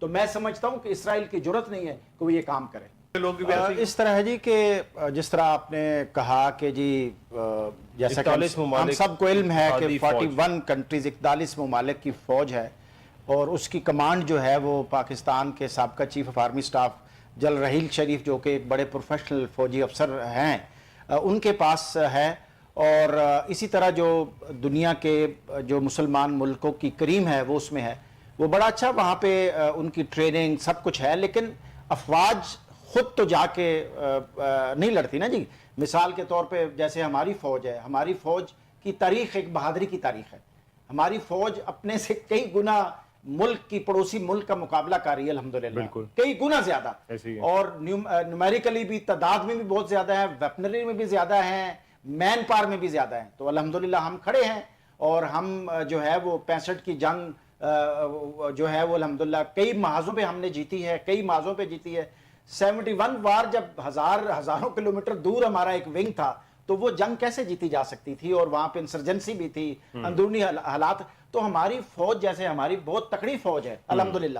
تو میں سمجھتا ہوں کہ اسرائیل کی جرت نہیں ہے کہ وہ یہ کام کرے۔ لوگ بھی ایسے ہی- اس طرح ہے جی کہ جس طرح آپ نے کہا کہ جی جیسا کہ 41 ہم ممالک سب کو علم ہے کہ اتحادی فوج۔ 41 کنٹریز 41 ممالک کی فوج ہے، اور اس کی کمانڈ جو ہے وہ پاکستان کے سابقہ chief of army staff general Raheel Sharif, جو کہ ایک بڑے پروفیشنل فوجی افسر ہیں، ان کے پاس ہے۔ اور اسی طرح جو دنیا کے جو مسلمان ملکوں کی کریم ہے وہ اس میں ہے، وہ بڑا اچھا وہاں پہ ان کی ٹریننگ سب کچھ ہے، لیکن افواج خود تو جا کے نہیں لڑتی نا جی۔ مثال کے طور پہ جیسے ہماری فوج ہے، ہماری فوج کی تاریخ ایک بہادری کی تاریخ ہے، ہماری فوج اپنے سے کئی گنا ملک کی پڑوسی ملک کا مقابلہ کر رہی ہے الحمدللہ، بالکل کئی گنا زیادہ، ایسے ہی ہے۔ اور نیومیریکلی بھی تعداد میں بھی بہت زیادہ ہیں، ویپنری میں بھی زیادہ ہیں، مین پاور میں بھی زیادہ ہیں۔ تو الحمدللہ ہم کھڑے ہیں، اور ہم جو ہے وہ 65 کی جنگ جو ہے وہ الحمدللہ کئی محاذوں پہ ہم نے جیتی ہے، کئی محاذوں پہ جیتی ہے۔ 71 وار جب ہزاروں کلومیٹر دور ہمارا ایک ونگ تھا، تو وہ جنگ کیسے جیتی جا سکتی تھی، اور وہاں پہ انسرجنسی بھی تھی، اندرونی حالات۔ تو ہماری فوج جیسے ہماری بہت تکڑی فوج ہے الحمدللہ۔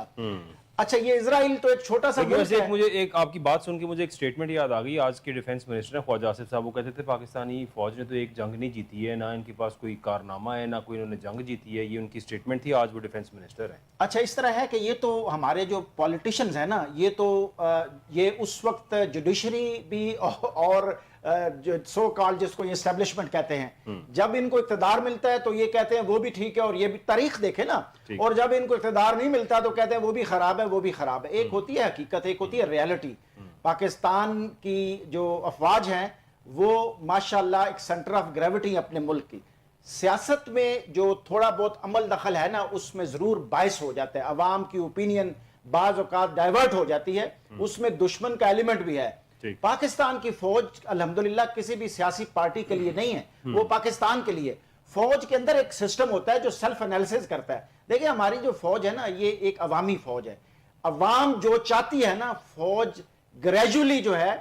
اچھا یہ اسرائیل تو ایک چھوٹا سا لیکن ملک ویسے ہے۔ ایک مجھے ایک آپ کی بات سن کے مجھے ایک سٹیٹمنٹ یاد آ گئی آج کے ڈیفنس منسٹر ہیں خواجہ آصف صاحب، وہ کہتے تھے پاکستانی فوج نے تو ایک جنگ نہیں جیتی ہے، نہ ان کے پاس کوئی کارنامہ ہے، نہ کوئی انہوں نے جنگ جیتی ہے، یہ ان کی سٹیٹمنٹ تھی، آج وہ ڈیفنس منسٹر ہیں۔ اچھا اس طرح ہے کہ یہ تو ہمارے جو پولیٹیشنز ہیں نا، یہ تو یہ اس وقت جوڈیشری بھی اور جو سو کال جس کو یہ اسٹیبلشمنٹ کہتے ہیں، جب ان کو اقتدار ملتا ہے تو یہ کہتے ہیں وہ بھی ٹھیک ہے، اور یہ بھی تاریخ دیکھے نا، اور جب ان کو اقتدار نہیں ملتا تو کہتے ہیں وہ بھی خراب ہے، وہ بھی خراب ہے۔ ایک ہوتی ہے حقیقت، ایک ہوتی ہے ریالٹی۔ پاکستان کی جو افواج ہیں وہ ماشاءاللہ ایک سینٹر آف گریوٹی اپنے ملک کی، سیاست میں جو تھوڑا بہت عمل دخل ہے نا اس میں ضرور باعث ہو جاتا ہے، عوام کی اوپینین بعض اوقات ڈائیورٹ ہو جاتی ہے، اس میں دشمن کا ایلیمنٹ بھی ہے۔ پاکستان کی فوج الحمدللہ کسی بھی سیاسی پارٹی کے لیے نہیں ہے، وہ پاکستان کے لیے۔ فوج کے اندر ایک سسٹم ہوتا ہے جو سیلف انالیسس کرتا ہے۔ دیکھیں ہماری جو فوج ہے نا یہ ایک عوامی فوج ہے، عوام جو چاہتی ہے نا فوج گریجولی جو ہے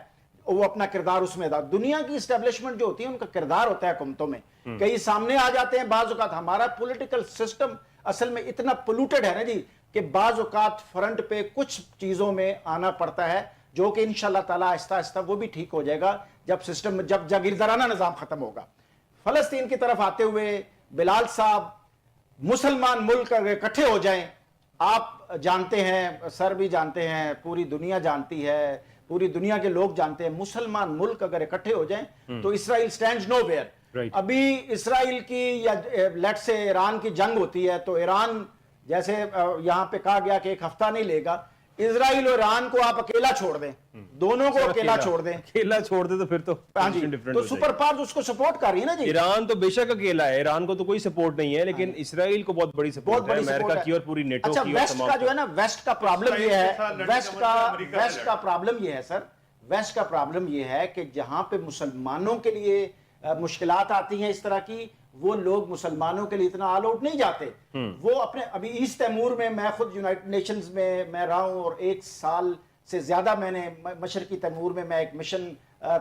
وہ اپنا کردار اس میں ادا۔ دنیا کی اسٹیبلشمنٹ جو ہوتی ہے ان کا کردار ہوتا ہے حکومتوں میں، کئی سامنے آ جاتے ہیں بعض اوقات۔ ہمارا پولیٹیکل سسٹم اصل میں اتنا پولوٹڈ ہے نا جی کہ بعض اوقات فرنٹ پہ کچھ چیزوں میں آنا پڑتا ہے، جو کہ انشاءاللہ تعالی آہستہ آہستہ وہ بھی ٹھیک ہو جائے گا جب سسٹم، جب جاگیردارانہ نظام ختم ہوگا۔ فلسطین کی طرف آتے ہوئے بلال صاحب، مسلمان ملک اگر اکٹھے ہو جائیں، آپ جانتے ہیں، سر بھی جانتے ہیں، پوری دنیا جانتی ہے، پوری دنیا کے لوگ جانتے ہیں، مسلمان ملک اگر اکٹھے ہو جائیں تو اسرائیل سٹینڈز نو ویئر۔ ابھی اسرائیل کی یا لیٹ سے ایران کی جنگ ہوتی ہے تو ایران جیسے یہاں پہ کہا گیا کہ ایک ہفتہ نہیں لے گا، اسرائیل اور ایران کو آپ اکیلا چھوڑ دیں، دونوں کو اکیلا چھوڑ دیں، اکیلا چھوڑ دے تو پھر تو ہاں جی، تو سپر پاورز اس کو سپورٹ کر رہی ہے نا جی۔ ایران تو بے شک اکیلا ہے، ایران کو تو کوئی سپورٹ نہیں ہے، لیکن اسرائیل کو بہت بڑی بہت سپورٹ ہے، بڑی امریکہ سپورٹ کی اور پوری نیٹو اچھا کی اور ویسٹ تمام کا جو ہے نا، ویسٹ کا پرابلم یہ ہے، ویسٹ کا پرابلم یہ ہے سر، ویسٹ کا پرابلم یہ ہے کہ جہاں پہ مسلمانوں کے لیے مشکلات آتی ہیں اس طرح کی، وہ لوگ مسلمانوں کے لیے اتنا آل آؤٹ نہیں جاتے۔ وہ اپنے ابھی ایسٹ تیمور میں خود یونائٹڈ نیشنز میں رہا ہوں، اور 1 سال سے زیادہ میں نے مشرقی تیمور میں ایک مشن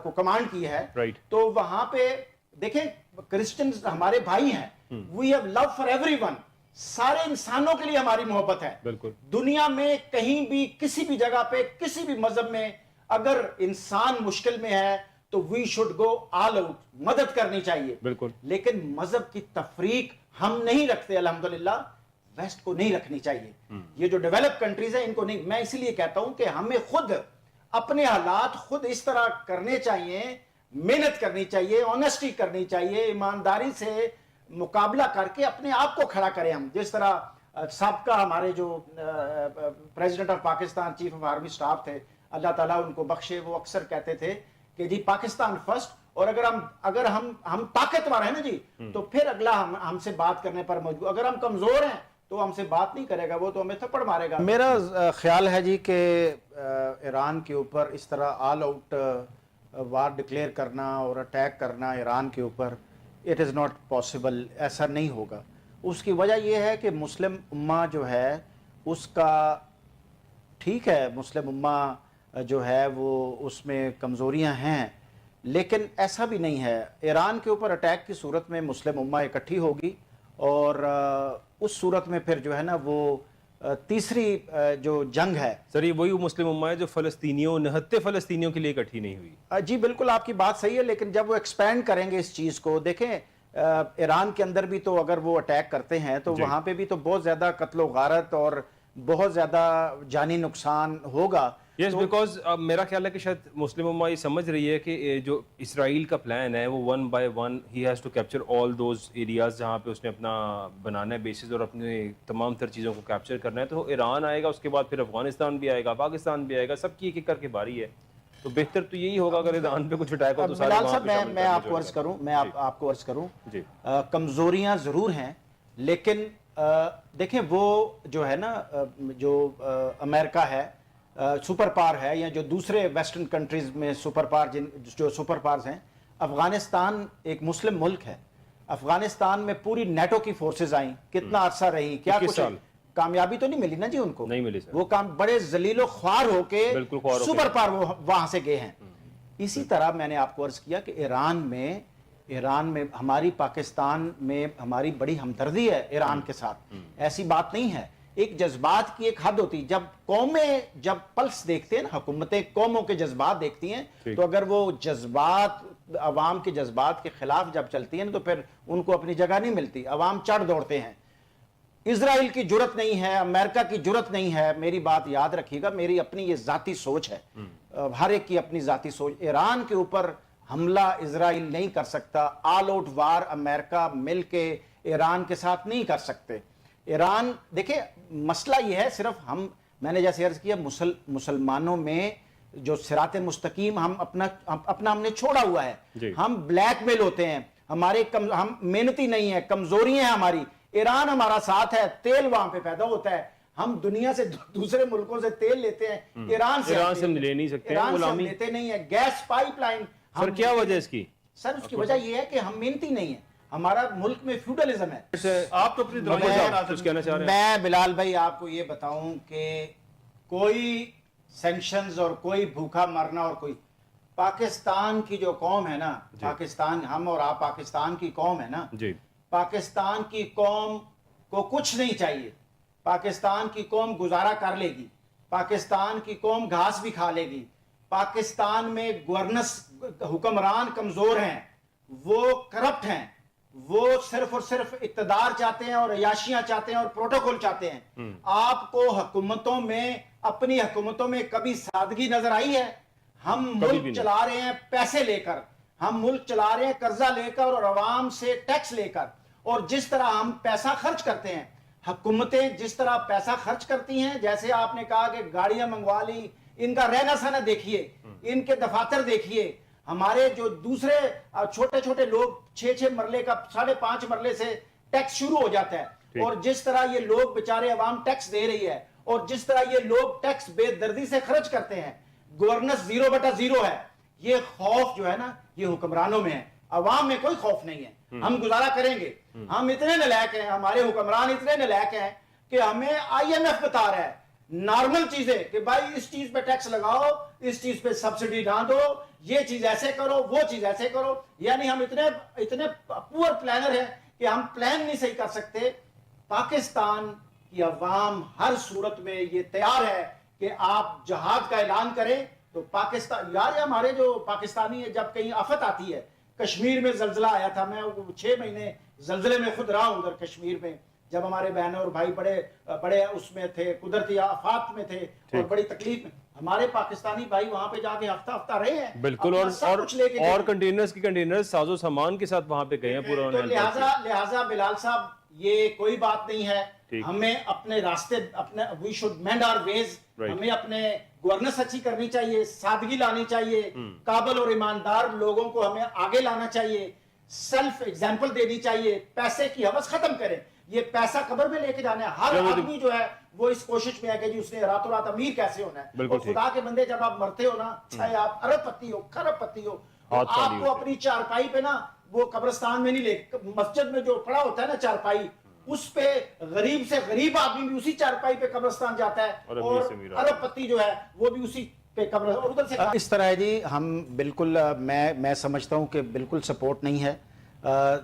کو کمانڈ کی ہے۔ تو وہاں پہ دیکھیں کرسچنز ہمارے بھائی ہیں، we have love for everyone, سارے انسانوں کے لیے ہماری محبت ہے۔ بالکل دنیا میں کہیں بھی کسی بھی جگہ پہ کسی بھی مذہب میں اگر انسان مشکل میں ہے تو we should go all out, مدد کرنی چاہیے۔ بالکل، لیکن مذہب کی تفریق ہم نہیں رکھتے الحمدللہ، ویسٹ کو نہیں رکھنی چاہیے۔ یہ جو ڈیولپ کنٹریز ہیں ان کو نہیں۔ میں اسی لیے کہتا ہوں کہ ہمیں خود اپنے حالات خود اس طرح کرنے چاہیے، محنت کرنی چاہیے، آنیسٹی کرنی چاہیے، ایمانداری سے مقابلہ کر کے اپنے آپ کو کھڑا کریں ہم۔ جس طرح سابقہ ہمارے جو president of Pakistan chief of army staff تھے، اللہ تعالیٰ ان کو بخشے، وہ اکثر کہتے تھے کہ جی پاکستان فرسٹ، اور اگر ہم طاقتور ہیں نا جی تو پھر اگلا ہم سے بات کرنے پر مجبور، اگر ہم کمزور ہیں تو ہم سے بات نہیں کرے گا، وہ تو ہمیں تھپڑ مارے گا۔ میرا خیال ہے جی کہ ایران کے اوپر اس طرح آل آؤٹ وار ڈکلیئر کرنا اور اٹیک کرنا ایران کے اوپر، اٹ از ناٹ پاسبل، ایسا نہیں ہوگا۔ اس کی وجہ یہ ہے کہ مسلم امہ جو ہے اس کا، ٹھیک ہے مسلم امہ جو ہے وہ اس میں کمزوریاں ہیں، لیکن ایسا بھی نہیں ہے۔ ایران کے اوپر اٹیک کی صورت میں مسلم امہ اکٹھی ہوگی، اور اس صورت میں پھر جو ہے نا وہ تیسری جو جنگ ہے. سر یہ وہی مسلم امہ ہے جو فلسطینیوں نہتے فلسطینیوں کے لیے اکٹھی نہیں ہوئی. جی بالکل آپ کی بات صحیح ہے، لیکن جب وہ ایکسپینڈ کریں گے اس چیز کو، دیکھیں ایران کے اندر بھی تو اگر وہ اٹیک کرتے ہیں تو وہاں پہ بھی تو بہت زیادہ قتل و غارت اور بہت زیادہ جانی نقصان ہوگا. یس بیکاز میرا خیال ہے کہ شاید مسلم امہ یہ سمجھ رہی ہے کہ جو اسرائیل کا پلان ہے وہ 1 by 1 ہی has to capture all those areas جہاں پہ اس نے اپنا بنانا ہے بیسز اور اپنے تمام تر چیزوں کو کیپچر کرنا ہے. تو ایران آئے گا، اس کے بعد پھر افغانستان بھی آئے گا، پاکستان بھی آئے گا، سب کی ایک ایک کر کے باری ہے. تو بہتر تو یہی ہوگا اگر ایران پہ کچھ اٹیک ہو تو سارے بلال وہاں صاحب پہ شامل میں آپ کو عرض کروں، میں آپ کو عرض کروں، کمزوریاں ضرور ہیں، لیکن دیکھیں وہ جو ہے نا جو امریکہ ہے سپر پاور ہے، یا جو دوسرے ویسٹرن کنٹریز میں سپر پاور جو سپر پاورز ہیں، افغانستان ایک مسلم ملک ہے. افغانستان میں پوری نیٹو کی فورسز آئیں، کتنا عرصہ رہی، کیا کچھ کامیابی تو نہیں ملی نا جی ان کو، نہیں ملی سر. وہ کام بڑے ذلیل و خوار ہو کے سپر پاور وہاں سے گئے ہیں. اسی طرح میں نے آپ کو عرض کیا کہ ایران میں ہماری پاکستان میں ہماری بڑی ہمدردی ہے ایران کے ساتھ، ایسی بات نہیں ہے. ایک جذبات کی ایک حد ہوتی، جب قومیں جب پلس دیکھتے ہیں نا، حکومتیں قوموں کے جذبات دیکھتی ہیں، تو اگر وہ جذبات عوام کے جذبات کے خلاف جب چلتی ہیں تو پھر ان کو اپنی جگہ نہیں ملتی، عوام چڑھ دوڑتے ہیں. اسرائیل کی جرت نہیں ہے، امریکہ کی جرت نہیں ہے. میری بات یاد رکھیے گا، میری اپنی یہ ذاتی سوچ ہے، ہر ایک کی اپنی ذاتی سوچ. ایران کے اوپر حملہ اسرائیل نہیں کر سکتا، آل آؤٹ وار امریکہ مل کے ایران کے ساتھ نہیں کر سکتے. ایران دیکھیں مسئلہ یہ ہے، صرف میں نے جیسے عرض کیا مسلمانوں میں جو صراط مستقیم ہم نے چھوڑا ہوا ہے. ہم بلیک میل ہوتے ہیں، ہم محنتی نہیں ہیں، کمزوری ہیں ہماری. ایران ہمارا ساتھ ہے، تیل وہاں پہ پیدا ہوتا ہے، ہم دنیا سے دوسرے ملکوں سے تیل لیتے ہیں، ایران سے ہم لے نہیں سکتے، ایران سے ہم لیتے نہیں ہیں. Gas pipe line. سر کیا وجہ اس کی؟ سر اس کی وجہ یہ ہے کہ ہم محنتی نہیں ہیں، ہمارا ملک میں فیوڈلزم ہے. آپ تو اپنی کچھ کہنا چاہ رہے ہیں؟ میں بلال بھائی آپ کو یہ بتاؤں کہ کوئی سینکشنز اور کوئی بھوکا مرنا اور کوئی پاکستان کی جو قوم ہے نا، پاکستان ہم اور آپ پاکستان کی قوم ہے نا، پاکستان کی قوم کو کچھ نہیں چاہیے. پاکستان کی قوم گزارا کر لے گی، پاکستان کی قوم گھاس بھی کھا لے گی. پاکستان میں گورننس حکمران کمزور ہیں، وہ کرپٹ ہیں، وہ صرف اور صرف اقتدار چاہتے ہیں اور عیاشیاں چاہتے ہیں اور پروٹوکول چاہتے ہیں. آپ کو حکومتوں میں اپنی حکومتوں میں کبھی سادگی نظر آئی ہے؟ ہم ملک چلا رہے ہیں پیسے لے کر، ہم ملک چلا رہے ہیں قرضہ لے کر اور عوام سے ٹیکس لے کر. اور جس طرح ہم پیسہ خرچ کرتے ہیں، حکومتیں جس طرح پیسہ خرچ کرتی ہیں، جیسے آپ نے کہا کہ گاڑیاں منگوا لی، ان کا رہنا سہنا دیکھیے، ان کے دفاتر دیکھیے. ہمارے جو دوسرے چھوٹے چھوٹے لوگ 6 مرلے کا 5.5 مرلے سے ٹیکس شروع ہو جاتا ہے. اور جس طرح یہ لوگ بیچارے عوام ٹیکس دے رہی ہے، اور جس طرح یہ لوگ ٹیکس بے دردی سے خرچ کرتے ہیں، گورننس 0/0 ہے. یہ خوف جو ہے نا یہ حکمرانوں میں ہے، عوام میں کوئی خوف نہیں ہے. ہم گزارا کریں گے. ہم اتنے نالائق ہیں، ہمارے حکمران اتنے نالائق ہیں کہ ہمیں IMF بتا رہا ہے نارمل چیزیں کہ بھائی اس چیز پہ ٹیکس لگاؤ، اس چیز پہ سبسڈی نہ دو، یہ چیز ایسے کرو، وہ چیز ایسے کرو. یعنی ہم اتنے پور پلانر ہیں کہ ہم پلان نہیں صحیح کر سکتے. پاکستان کی عوام ہر صورت میں یہ تیار ہے کہ آپ جہاد کا اعلان کریں. تو پاکستان یار ہمارے جو پاکستانی ہے، جب کہیں آفت آتی ہے، کشمیر میں زلزلہ آیا تھا، میں 6 مہینے زلزلے میں خود رہا ہوں ادھر کشمیر میں، جب ہمارے بہنوں اور بھائی بڑے اس میں تھے، قدرتی آفات میں تھے اور بڑی تکلیف میں. ہمارے پاکستانی بھائی وہاں پہ جا کے ہفتہ رہے ہیں. بالکل. اور کنٹینرز ساز و سامان کے ساتھ وہاں پہ گئے ہیں پورا. تو لہٰذا بلال صاحب یہ کوئی بات نہیں ہے. ہمیں اپنے راستے we should mend our ways. ہمیں اپنے گورننس اچھی کرنی چاہیے، سادگی لانی چاہیے، قابل اور ایماندار لوگوں کو ہمیں آگے لانا چاہیے، سیلف ایگزامپل دینی چاہیے. پیسے کی ہوس ختم کریں. یہ پیسہ قبر میں لے کے جانا ہے. ہر آدمی جو ہے وہ اس کوشش میں ہے کہ جی اس نے راتوں رات امیر کیسے ہونا ہے. اور خدا کے بندے جب آپ مرتے ہو نا، چاہے آپ ارب پتی ہو، کھرب پتی ہو، آپ کو اپنی چارپائی پہ نا وہ قبرستان میں نہیں لے، مسجد میں جو پڑا ہوتا ہے نا چارپائی، اس پہ غریب سے غریب آدمی بھی اسی چارپائی پہ قبرستان جاتا ہے، اور ارب پتی جو ہے وہ بھی اسی پہ قبر. اور ادھر سے اس طرح ہے جی. ہم بالکل میں سمجھتا ہوں کہ بالکل سپورٹ نہیں ہے.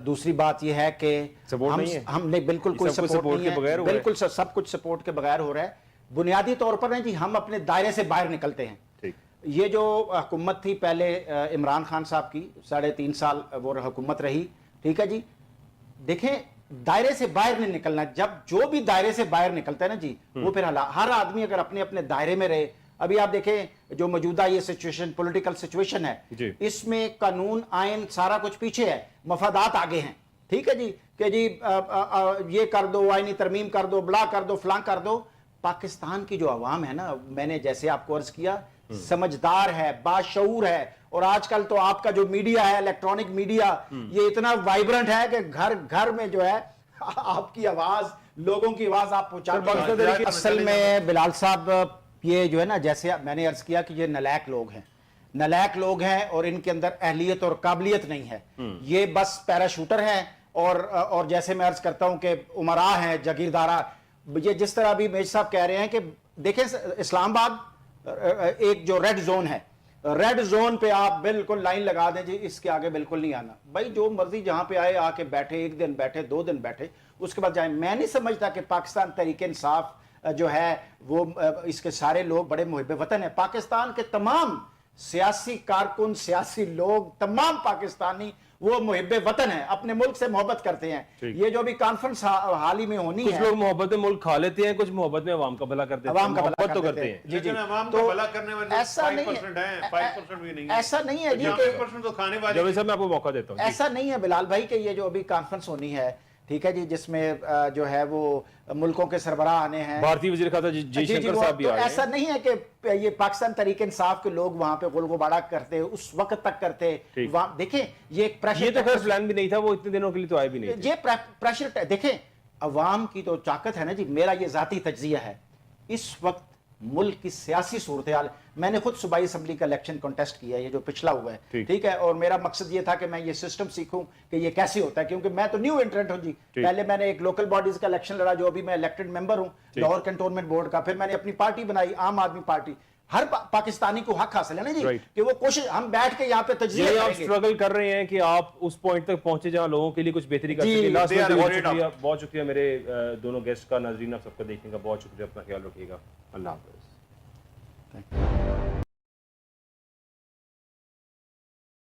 دوسری بات یہ ہے کہ سپورٹ نہیں ہے؟ ہم نہیں، بالکل کوئی سپورٹ نہیں ہے، بالکل سب کچھ سپورٹ کے بغیر ہو رہا ہے. بنیادی طور پر جی ہم اپنے دائرے سے باہر نکلتے ہیں. یہ جو حکومت تھی پہلے عمران خان صاحب کی 3.5 سال وہ حکومت رہی، ٹھیک ہے جی. دیکھیں دائرے سے باہر نہیں نکلنا، جب جو بھی دائرے سے باہر نکلتا ہے نا جی وہ پھر ہر آدمی اگر اپنے اپنے دائرے میں رہے. ابھی آپ دیکھیں جو موجودہ یہ سچویشن پولیٹیکل سچویشن ہے اس میں قانون آئین سارا کچھ پیچھے ہے، مفادات آگے ہیں. ٹھیک ہے جی کہ جی یہ کر دو، آئینی ترمیم کر دو، بلا کر دو، فلاں کر دو. پاکستان کی جو عوام ہے نا، میں نے جیسے آپ کو عرض کیا، سمجھدار ہے، باشعور ہے. اور آج کل تو آپ کا جو میڈیا ہے، الیکٹرانک میڈیا، یہ اتنا وائبرنٹ ہے کہ گھر گھر میں جو ہے آپ کی آواز، لوگوں کی آواز آپ پہنچاتے ہیں. اصل میں بلال صاحب یہ جو ہے نا، جیسے میں نے عرض کیا کہ یہ نالائق لوگ ہیں، نالائق لوگ ہیں اور ان کے اندر اہلیت اور قابلیت نہیں ہے. یہ بس پیراشوٹر ہیں اور جیسے میں عرض کرتا ہوں کہ امراء ہیں، جاگیردارہ. یہ جس طرح ابھی میج صاحب کہہ رہے ہیں کہ دیکھیں اسلام آباد ایک جو ریڈ زون ہے، ریڈ زون پہ آپ بالکل لائن لگا دیں جی، اس کے آگے بالکل نہیں آنا. بھائی جو مرضی جہاں پہ آئے، آ کے بیٹھے، 1 دن بیٹھے، 2 دن بیٹھے، اس کے بعد جائیں. میں نہیں سمجھتا کہ پاکستان تحریک انصاف جو ہے وہ اس کے سارے لوگ بڑے محب وطن ہیں. پاکستان کے تمام سیاسی کارکن، سیاسی لوگ، تمام پاکستانی وہ محب وطن ہیں، اپنے ملک سے محبت کرتے ہیں. یہ جو بھی کانفرنس حال ہی میں ہونی ہے، کچھ لوگ محبت میں ملک کھا لیتے ہیں، کچھ محبت میں عوام کا بھلا کرتے ہیں، عوام کا بھلا تو کرتے ہیں. جی جی، عوام کا بھلا کرنے والے 5% ہیں، 5% بھی نہیں ہے. ایسا نہیں ہے جی، 5% تو کھانے والے. جاوید صاحب میں آپ کو موقع دیتا ہوں. ایسا نہیں ہے بلال بھائی کہ یہ جو ابھی کانفرنس ہونی ہے، ٹھیک ہے جی، جس میں جو ہے وہ ملکوں کے سربراہ آنے ہیں، بھارتی وزیر خارجہ جی شنکر صاحب بھی آ رہے ہیں. ایسا نہیں ہے کہ یہ پاکستان تحریک انصاف کے لوگ وہاں پہ غل غبارہ کرتے، اس وقت تک کرتے. دیکھیں یہ ایک پریشر، یہ تو خیر پلان بھی نہیں تھا، وہ اتنے دنوں کے لیے تو آئے بھی نہیں. یہ پریشر دیکھیں عوام کی تو طاقت ہے نا جی. میرا یہ ذاتی تجزیہ ہے، اس وقت ملک کی سیاسی صورتحال، میں نے خود صوبائی اسمبلی کا الیکشن کنٹیسٹ کیا ہے، یہ جو پچھلا ہوا ہے، ٹھیک ہے، اور میرا مقصد یہ تھا کہ میں یہ سسٹم سیکھوں کہ یہ کیسے ہوتا ہے، کیونکہ میں تو نیو انٹرنٹ ہوں جی. پہلے میں نے ایک لوکل باڈیز کا الیکشن لڑا، جو ابھی میں الیکٹڈ ممبر ہوں لاہور کنٹونمنٹ بورڈ کا. پھر میں نے اپنی پارٹی بنائی، عام آدمی پارٹی. ہر پاکستانی کو حق حاصل ہے نا جی کہ وہ کوشش، ہم بیٹھ کے یہاں پہ تجزیہ کریں گے. آپ اسٹرگل کر رہے ہیں کہ آپ اس پوائنٹ تک پہنچے جہاں لوگوں کے لیے کچھ بہتری کر سکیں. بہت شکریہ میرے دونوں گیسٹ کا. ناظرین آپ سب کا دیکھنے کا بہت شکریہ. اپنا خیال رکھیے گا. اللہ حافظ.